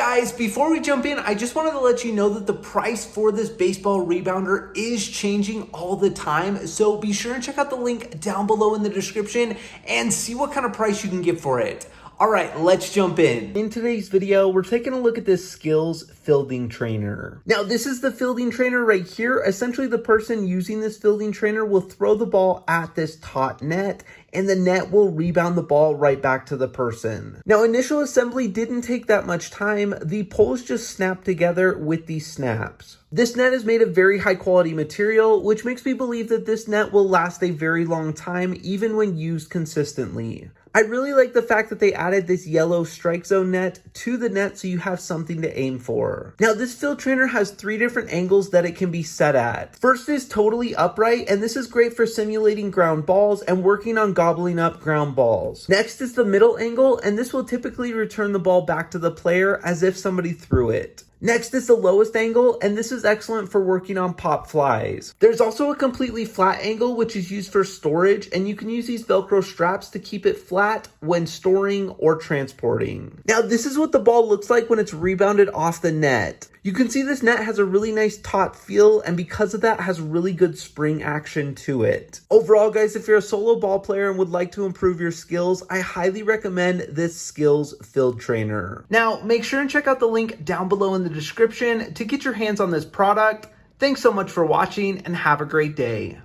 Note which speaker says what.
Speaker 1: guys, before we jump in, I just wanted to let you know that the price for this baseball rebounder is changing all the time. So be sure and check out the link down below in the description and see what kind of price you can get for it. All right, let's jump in. In today's video, we're taking a look at this SKLZ fielding trainer. Now, this is the fielding trainer right here. Essentially, the person using this fielding trainer will throw the ball at this taut net, and the net will rebound the ball right back to the person. Now, initial assembly didn't take that much time. The poles just snapped together with these snaps. This net is made of very high quality material, which makes me believe that this net will last a very long time, even when used consistently. I really like the fact that they added this yellow strike zone net to the net so you have something to aim for. Now, this field trainer has 3 different angles that it can be set at. First is totally upright, and this is great for simulating ground balls and working on gobbling up ground balls. Next is the middle angle, and this will typically return the ball back to the player as if somebody threw it. Next is the lowest angle, and this is excellent for working on pop flies. There's also a completely flat angle, which is used for storage, and you can use these Velcro straps to keep it flat when storing or transporting. Now, this is what the ball looks like when it's rebounded off the net. You can see this net has a really nice taut feel, and because of that, has really good spring action to it. Overall, guys, if you're a solo ball player and would like to improve your skills, I highly recommend this SKLZ field trainer. Now, make sure and check out the link down below in the description to get your hands on this product. Thanks so much for watching, and have a great day.